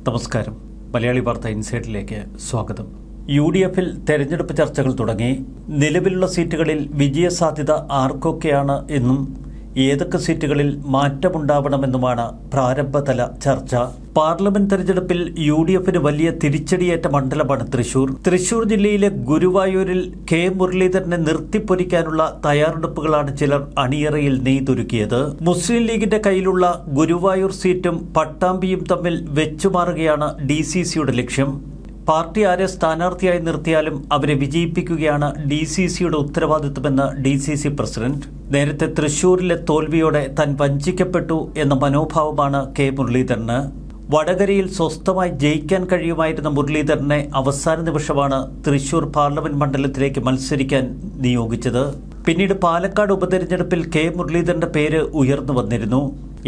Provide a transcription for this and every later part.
നമസ്കാരം. മലയാളി വാർത്ത ഇൻസൈഡിലേക്ക് സ്വാഗതം. UDF-ൽ തെരഞ്ഞെടുപ്പ് ചർച്ചകൾ തുടങ്ങി. നിലവിലുള്ള സീറ്റുകളിൽ വിജയസാധ്യത ആർക്കൊക്കെയാണ് എന്നും ഏതൊക്കെ സീറ്റുകളിൽ മാറ്റമുണ്ടാവണമെന്നുമാണ് പ്രാരംഭതല ചർച്ച. പാർലമെന്റ് തെരഞ്ഞെടുപ്പിൽ UDF-ന് വലിയ തിരിച്ചടിയേറ്റ മണ്ഡലമാണ് തൃശൂർ ജില്ലയിലെ ഗുരുവായൂരിൽ കെ മുരളീധരനെ നിർത്തിപ്പൊരിക്കാനുള്ള തയ്യാറെടുപ്പുകളാണ് ചിലർ അണിയറയിൽ നെയ്തൊരുക്കിയത്. മുസ്ലിം ലീഗിന്റെ കയ്യിലുള്ള ഗുരുവായൂർ സീറ്റും പട്ടാമ്പിയും തമ്മിൽ വെച്ചുമാറുകയാണ് DCCയുടെ ലക്ഷ്യം. പാർട്ടി ആരെ സ്ഥാനാർത്ഥിയായി നിർത്തിയാലും അവരെ വിജയിപ്പിക്കുകയാണ് DCCയുടെ ഉത്തരവാദിത്വമെന്ന് DCC പ്രസിഡന്റ്. നേരത്തെ തൃശൂരിലെ തോൽവിയോടെ താൻ വഞ്ചിക്കപ്പെട്ടു എന്ന മനോഭാവമാണ് കെ മുരളീധരന്. വടകരയിൽ സ്വസ്ഥമായി ജയിക്കാൻ കഴിയുമായിരുന്ന മുരളീധരനെ അവസാന നിമിഷമാണ് തൃശൂർ പാർലമെന്റ് മണ്ഡലത്തിലേക്ക് മത്സരിക്കാൻ നിയോഗിച്ചത്. പിന്നീട് പാലക്കാട് ഉപതെരഞ്ഞെടുപ്പിൽ കെ മുരളീധരന്റെ പേര് ഉയർന്നു വന്നിരുന്നു.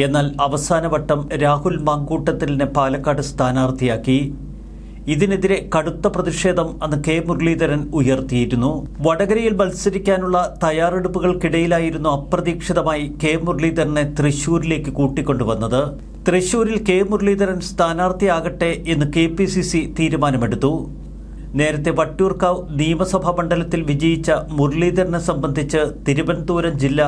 എന്നാൽ അവസാനവട്ടം രാഹുൽ മാങ്കൂട്ടത്തിലിനെ പാലക്കാട് സ്ഥാനാർത്ഥിയാക്കി. ഇതിനെതിരെ കടുത്ത പ്രതിഷേധം അന്ന് കെ മുരളീധരൻ ഉയർത്തിയിരുന്നു. വടകരയിൽ മത്സരിക്കാനുള്ള തയ്യാറെടുപ്പുകൾക്കിടയിലായിരുന്നു അപ്രതീക്ഷിതമായി കെ മുരളീധരനെ തൃശൂരിലേക്ക് കൂട്ടിക്കൊണ്ടുവന്നത്. തൃശൂരിൽ കെ മുരളീധരൻ സ്ഥാനാർത്ഥിയാകട്ടെ എന്ന് KPCC തീരുമാനമെടുത്തു. നേരത്തെ വട്ടിയൂർക്കാവ് നിയമസഭാ മണ്ഡലത്തിൽ വിജയിച്ച മുരളീധരനെ സംബന്ധിച്ച് തിരുവനന്തപുരം ജില്ല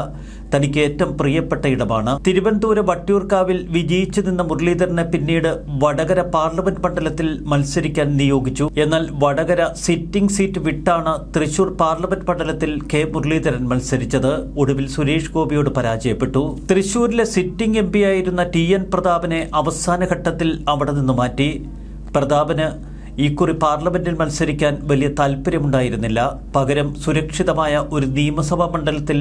തനിക്ക് ഏറ്റവും പ്രിയപ്പെട്ട ഇടമാണ്. തിരുവനന്തപുരം വട്ടിയൂർക്കാവിൽ വിജയിച്ചു നിന്ന മുരളീധരനെ പിന്നീട് വടകര പാർലമെന്റ് മണ്ഡലത്തിൽ മത്സരിക്കാൻ നിയോഗിച്ചു. എന്നാൽ വടകര സിറ്റിംഗ് സീറ്റ് വിട്ടാണ് തൃശൂർ പാർലമെന്റ് മണ്ഡലത്തിൽ കെ മുരളീധരൻ മത്സരിച്ചത്. ഒടുവിൽ സുരേഷ് ഗോപിയോട് പരാജയപ്പെട്ടു. തൃശൂരിലെ സിറ്റിംഗ് MP ആയിരുന്ന TN പ്രതാപനെ അവസാന ഘട്ടത്തിൽ അവിടെ നിന്ന് മാറ്റി. പ്രതാപന് ഇക്കുറി പാർലമെന്റിൽ മത്സരിക്കാൻ വലിയ താല്പര്യമുണ്ടായിരുന്നില്ല. പകരം സുരക്ഷിതമായ ഒരു നിയമസഭാ മണ്ഡലത്തിൽ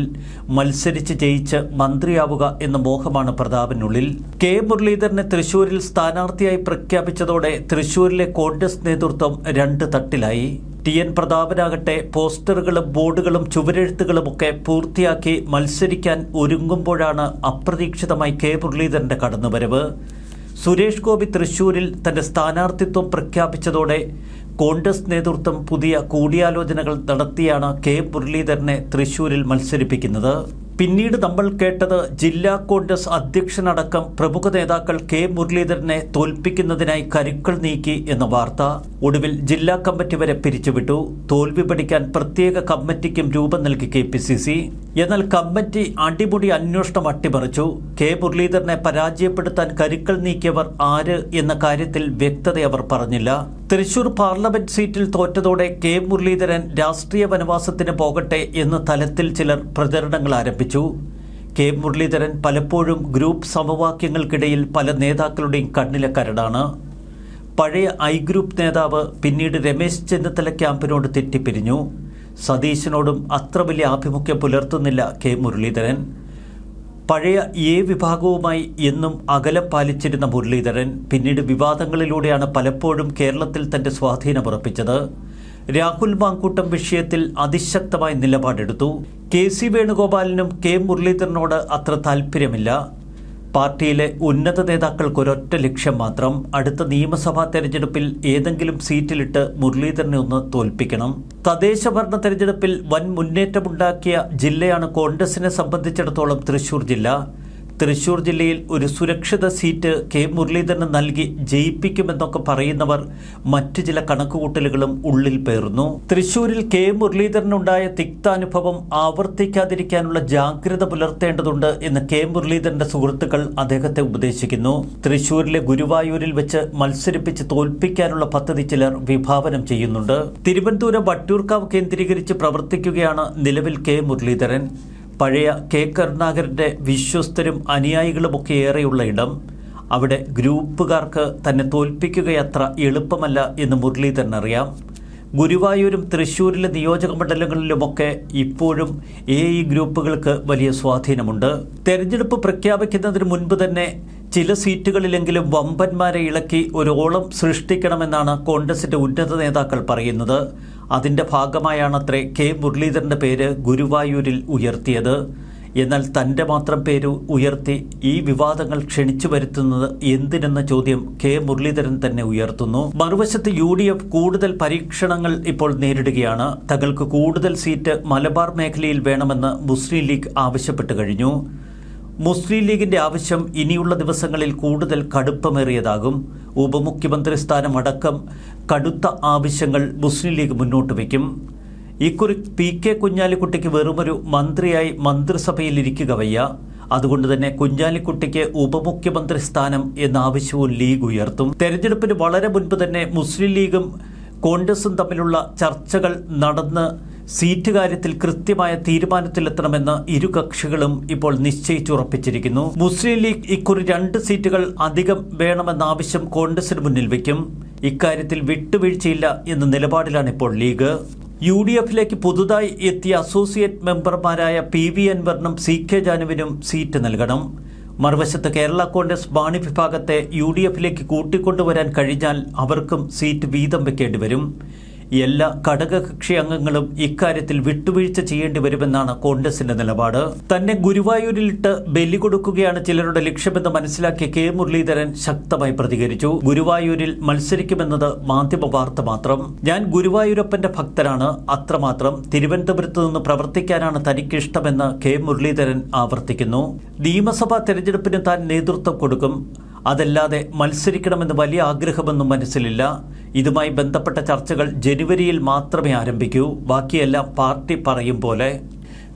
മത്സരിച്ച് ജയിച്ച് മന്ത്രിയാവുക എന്ന മോഹമാണ് പ്രതാപനുള്ളിൽ. കെ മുരളീധരനെ തൃശൂരിൽ സ്ഥാനാർത്ഥിയായി പ്രഖ്യാപിച്ചതോടെ തൃശൂരിലെ കോൺഗ്രസ് നേതൃത്വം രണ്ട് തട്ടിലായി. TN പ്രതാപനാകട്ടെ പോസ്റ്ററുകളും ബോർഡുകളും ചുവരെഴുത്തുകളുമൊക്കെ പൂർത്തിയാക്കി മത്സരിക്കാൻ ഒരുങ്ങുമ്പോഴാണ് അപ്രതീക്ഷിതമായി കെ മുരളീധരന്റെ കടന്നുവരവ്. സുരേഷ് ഗോപി തൃശൂരിൽ തന്റെ സ്ഥാനാർത്ഥിത്വം പ്രഖ്യാപിച്ചതോടെ കോൺഗ്രസ് നേതൃത്വം പുതിയ കൂടിയാലോചനകൾ നടത്തിയാണ് കെ മുരളീധരനെ തൃശൂരിൽ മത്സരിപ്പിക്കുന്നത്. പിന്നീട് നമ്മൾ കേട്ടത് ജില്ലാ കോൺഗ്രസ് അധ്യക്ഷനടക്കം പ്രമുഖ നേതാക്കൾ കെ മുരളീധരനെ തോൽപ്പിക്കുന്നതിനായി കരുക്കൾ നീക്കി എന്ന വാർത്ത. ഒടുവിൽ ജില്ലാ കമ്മിറ്റി വരെ പിരിച്ചുവിട്ടു. തോൽവി പഠിക്കാൻ പ്രത്യേക കമ്മിറ്റിക്കും രൂപം നൽകി KPCC. എന്നാൽ കമ്മിറ്റി അടിമുടി അന്വേഷണം അട്ടിമറിച്ചു. കെ മുരളീധരനെ പരാജയപ്പെടുത്താൻ കരുക്കൾ നീക്കിയവർ ആര് എന്ന കാര്യത്തിൽ വ്യക്തത അവർ പറഞ്ഞില്ല. തൃശൂർ പാർലമെന്റ് സീറ്റിൽ തോറ്റതോടെ കെ മുരളീധരൻ രാഷ്ട്രീയ വനവാസത്തിന് പോകട്ടെ എന്ന തലത്തിൽ ചിലർ പ്രചരണങ്ങൾ ആരംഭിച്ചു. കെ മുരളീധരൻ പലപ്പോഴും ഗ്രൂപ്പ് സമവാക്യങ്ങൾക്കിടയിൽ പല നേതാക്കളുടെയും കണ്ണിലെ കരടാണ്. പഴയ I ഗ്രൂപ്പ് നേതാവ് പിന്നീട് രമേശ് ചെന്നിത്തല ക്യാമ്പിനോട് തെറ്റിപ്പിരിഞ്ഞു. സതീശനോടും അത്ര വലിയ ആഭിമുഖ്യം പുലർത്തുന്നില്ല കെ മുരളീധരൻ. പഴയ A വിഭാഗവുമായി എന്നും അകലം പാലിച്ചിരുന്ന മുരളീധരൻ പിന്നീട് വിവാദങ്ങളിലൂടെയാണ് പലപ്പോഴും കേരളത്തിൽ തന്റെ സ്വാധീനമുറപ്പിച്ചത്. രാഹുൽ മാങ്കൂട്ടം വിഷയത്തിൽ അതിശക്തമായ നിലപാടെടുത്തു. KC വേണുഗോപാലിനും കെ മുരളീധരനോട് അത്ര താല്പര്യമില്ല. പാർട്ടിയിലെ ഉന്നത നേതാക്കൾക്ക് ഒരൊറ്റ ലക്ഷ്യം മാത്രം, അടുത്ത നിയമസഭാ തെരഞ്ഞെടുപ്പിൽ ഏതെങ്കിലും സീറ്റിലിട്ട് മുരളീധരനെ ഒന്ന് തോൽപ്പിക്കണം. തദ്ദേശ ഭരണ തെരഞ്ഞെടുപ്പിൽ വൻ മുന്നേറ്റമുണ്ടാക്കിയ ജില്ലയാണ് കോൺഗ്രസിനെ സംബന്ധിച്ചിടത്തോളം തൃശൂർ ജില്ല. തൃശൂർ ജില്ലയിൽ ഒരു സുരക്ഷിത സീറ്റ് കെ മുരളീധരന് നൽകി ജയിപ്പിക്കുമെന്നൊക്കെ പറയുന്നവർ മറ്റു ചില കണക്കുകൂട്ടലുകളും ഉള്ളിൽ പേറുന്നു. തൃശൂരിൽ കെ മുരളീധരനുണ്ടായ തിക്താനുഭവം ആവർത്തിക്കാതിരിക്കാനുള്ള ജാഗ്രത പുലർത്തേണ്ടതുണ്ട് എന്ന് കെ മുരളീധരന്റെ സുഹൃത്തുക്കൾ അദ്ദേഹത്തെ ഉപദേശിക്കുന്നു. തൃശൂരിലെ ഗുരുവായൂരിൽ വെച്ച് മത്സരിപ്പിച്ച് തോൽപ്പിക്കാനുള്ള പദ്ധതി ചിലർ വിഭാവനം ചെയ്യുന്നുണ്ട്. തിരുവനന്തപുരം വട്ടിയൂർക്കാവ് കേന്ദ്രീകരിച്ച് പ്രവർത്തിക്കുകയാണ് നിലവിൽ കെ മുരളീധരൻ. പഴയ K കരുണാകരന്റെ വിശ്വസ്തരും അനുയായികളുമൊക്കെ ഏറെയുള്ള ഇടം. അവിടെ ഗ്രൂപ്പുകാർക്ക് തന്നെ തോൽപ്പിക്കുകയത്ര എളുപ്പമല്ല എന്ന് മുരളീധരൻ അറിയാം. ഗുരുവായൂരും തൃശൂരിലെ നിയോജക മണ്ഡലങ്ങളിലുമൊക്കെ ഇപ്പോഴും AI ഗ്രൂപ്പുകൾക്ക് വലിയ സ്വാധീനമുണ്ട്. തെരഞ്ഞെടുപ്പ് പ്രഖ്യാപിക്കുന്നതിന് മുൻപ് തന്നെ ചില സീറ്റുകളിലെങ്കിലും വമ്പന്മാരെ ഇളക്കി ഒരു ഓളം സൃഷ്ടിക്കണമെന്നാണ് കോൺഗ്രസിന്റെ ഉന്നത നേതാക്കൾ പറയുന്നത്. അതിന്റെ ഭാഗമായാണത്രേ കെ മുരളീധരന്റെ പേര് ഗുരുവായൂരിൽ ഉയർത്തിയത്. എന്നാൽ തന്റെ മാത്രം പേര് ഉയർത്തി ഈ വിവാദങ്ങൾ ക്ഷണിച്ചു വരുത്തുന്നത് എന്തിനെന്ന ചോദ്യം കെ മുരളീധരൻ തന്നെ ഉയർത്തുന്നു. മറുവശത്ത് UDF കൂടുതൽ പരീക്ഷണങ്ങൾ ഇപ്പോൾ നേരിടുകയാണ്. തങ്ങൾക്ക് കൂടുതൽ സീറ്റ് മലബാർ മേഖലയിൽ വേണമെന്ന് മുസ്ലിം ലീഗ് ആവശ്യപ്പെട്ടു കഴിഞ്ഞു. മുസ്ലിം ലീഗിന്റെ ആവശ്യം ഇനിയുള്ള ദിവസങ്ങളിൽ കൂടുതൽ കടുപ്പമേറിയതാകും. ഉപമുഖ്യമന്ത്രി സ്ഥാനമടക്കം കടുത്ത ആവശ്യങ്ങൾ മുസ്ലിം ലീഗ് മുന്നോട്ട് വയ്ക്കും. ഇക്കുറി PK കുഞ്ഞാലിക്കുട്ടിക്ക് വെറുമൊരു മന്ത്രിയായി മന്ത്രിസഭയിൽ ഇരിക്കുക വയ്യ. അതുകൊണ്ട് തന്നെ കുഞ്ഞാലിക്കുട്ടിക്ക് ഉപമുഖ്യമന്ത്രി സ്ഥാനം എന്ന ആവശ്യവും ലീഗ് ഉയർത്തും. തെരഞ്ഞെടുപ്പിന് വളരെ മുൻപ് തന്നെ മുസ്ലിം ലീഗും കോൺഗ്രസും തമ്മിലുള്ള ചർച്ചകൾ നടന്ന് സീറ്റ് കാര്യത്തിൽ കൃത്യമായ തീരുമാനത്തിലെത്തണമെന്ന് ഇരു കക്ഷികളും ഇപ്പോൾ നിശ്ചയിച്ചുറപ്പിച്ചിരിക്കുന്നു. മുസ്ലിം ലീഗ് ഇക്കുറി 2 സീറ്റുകൾ അധികം വേണമെന്ന ആവശ്യം കോൺഗ്രസിന് മുന്നിൽ വയ്ക്കും. ഇക്കാര്യത്തിൽ വിട്ടുവീഴ്ചയില്ല എന്ന നിലപാടിലാണ് ഇപ്പോൾ ലീഗ്. UDFിലേക്ക് പുതുതായി എത്തിയ അസോസിയേറ്റ് മെമ്പർമാരായ PV അൻവറിനും CK ജാനുവിനും സീറ്റ് നൽകണം. മറുവശത്ത് കേരള കോൺഗ്രസ് മാണി വിഭാഗത്തെ UDFിലേക്ക് കൂട്ടിക്കൊണ്ടുവരാൻ കഴിഞ്ഞാൽ അവർക്കും സീറ്റ് വീതം വെക്കേണ്ടി വരും. എല്ലാ ഘടകകക്ഷി അംഗങ്ങളും ഇക്കാര്യത്തിൽ വിട്ടുവീഴ്ച ചെയ്യേണ്ടി വരുമെന്നാണ് കോൺഗ്രസിന്റെ നിലപാട്. തന്നെ ഗുരുവായൂരിലിട്ട് ബലി കൊടുക്കുകയാണ് ചിലരുടെ ലക്ഷ്യമെന്ന് മനസ്സിലാക്കിയ K മുരളീധരൻ ശക്തമായി പ്രതികരിച്ചു. ഗുരുവായൂരിൽ മത്സരിക്കുമെന്നത് മാധ്യമ വാർത്ത മാത്രം. ഞാൻ ഗുരുവായൂരപ്പന്റെ ഭക്തനാണ്, അത്രമാത്രം. തിരുവനന്തപുരത്ത് നിന്ന് പ്രവർത്തിക്കാനാണ് തനിക്കിഷ്ടമെന്ന് K മുരളീധരൻ ആവർത്തിക്കുന്നു. നിയമസഭാ തെരഞ്ഞെടുപ്പിന് താൻ നേതൃത്വം കൊടുക്കും. അതല്ലാതെ മത്സരിക്കണമെന്ന് വലിയ ആഗ്രഹമൊന്നും മനസ്സിലില്ല. ഇതുമായി ബന്ധപ്പെട്ട ചർച്ചകൾ ജനുവരിയിൽ മാത്രമേ ആരംഭിക്കൂ. ബാക്കിയെല്ലാം പാർട്ടി പറയും പോലെ.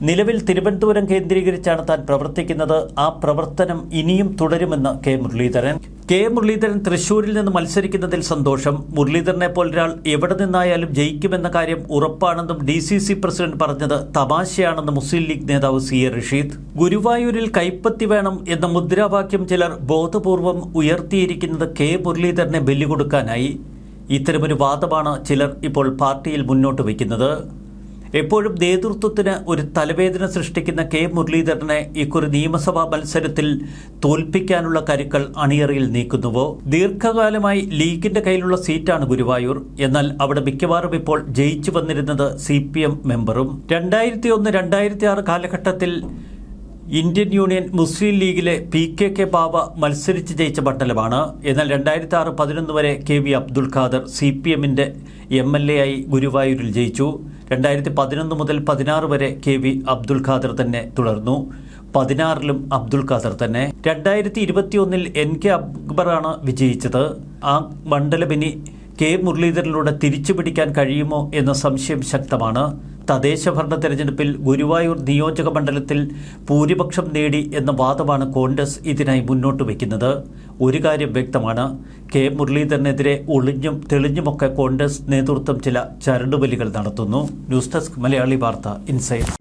നിലവിൽ തിരുവനന്തപുരം കേന്ദ്രീകരിച്ചാണ് താൻ പ്രവർത്തിക്കുന്നത്. ആ പ്രവർത്തനം ഇനിയും തുടരുമെന്ന് K മുരളീധരൻ തൃശ്ശൂരിൽ നിന്ന് മത്സരിക്കുന്നതിൽ സന്തോഷം. മുരളീധരനെ പോലൊരാൾ എവിടെ നിന്നായാലും ജയിക്കുമെന്ന കാര്യം ഉറപ്പാണെന്നും DCC പ്രസിഡന്റ് പറഞ്ഞത് തമാശയാണെന്ന് മുസ്ലിം ലീഗ് നേതാവ് CA റഷീദ്. ഗുരുവായൂരിൽ കൈപ്പത്തി വേണം എന്ന മുദ്രാവാക്യം ചിലർ ബോധപൂർവം ഉയർത്തിയിരിക്കുന്നത് K മുരളീധരനെ ബലി കൊടുക്കാനായി. ഇത്തരമൊരു വാദമാണ് ചിലർ ഇപ്പോൾ പാർട്ടിയിൽ മുന്നോട്ട് വയ്ക്കുന്നത്. എപ്പോഴും നേതൃത്വത്തിന് ഒരു തലവേദന സൃഷ്ടിക്കുന്ന K മുരളീധരനെ ഇക്കുറി നിയമസഭാ മത്സരത്തിൽ തോൽപ്പിക്കാനുള്ള കരുക്കൾ അണിയറയിൽ നീക്കുന്നുവോ? ദീർഘകാലമായി ലീഗിന്റെ കയ്യിലുള്ള സീറ്റാണ് ഗുരുവായൂർ. എന്നാൽ അവിടെ മിക്കവാറും ഇപ്പോൾ ജയിച്ചു വന്നിരുന്നത് CPM മെമ്പറും. 2001-2006 കാലഘട്ടത്തിൽ ഇന്ത്യൻ യൂണിയൻ മുസ്ലിം ലീഗിലെ PKK ബാവ മത്സരിച്ച് ജയിച്ച മണ്ഡലമാണ്. എന്നാൽ 2006-11 വരെ KV അബ്ദുൽ ഖാദർ CPMന്റെ MLA ആയി ഗുരുവായൂരിൽ ജയിച്ചു. 2011 മുതൽ 16 വരെ KV അബ്ദുൽ ഖാദർ തന്നെ തുടർന്നു. 16ലും അബ്ദുൽ ഖാദർ തന്നെ. 2021 NK അക്ബറാണ് വിജയിച്ചത്. ആ മണ്ഡലം ഇനി K മുരളീധരനിലൂടെ തിരിച്ചുപിടിക്കാൻ കഴിയുമോ എന്ന സംശയം ശക്തമാണ്. തദ്ദേശ ഭരണ തെരഞ്ഞെടുപ്പിൽ ഗുരുവായൂർ നിയോജക മണ്ഡലത്തിൽ ഭൂരിപക്ഷം നേടി എന്ന വാദമാണ് കോൺഗ്രസ് ഇതിനായി മുന്നോട്ട് വയ്ക്കുന്നത്. ഒരു കാര്യം വ്യക്തമാണ്, K മുരളീധരനെതിരെ ഒളിഞ്ഞും തെളിഞ്ഞുമൊക്കെ കോൺഗ്രസ് നേതൃത്വം ചില ചരടുവലികൾ നടത്തുന്നു. ന്യൂസ് ഡെസ്ക് മലയാളി വാർത്ത ഇൻസൈഡ്.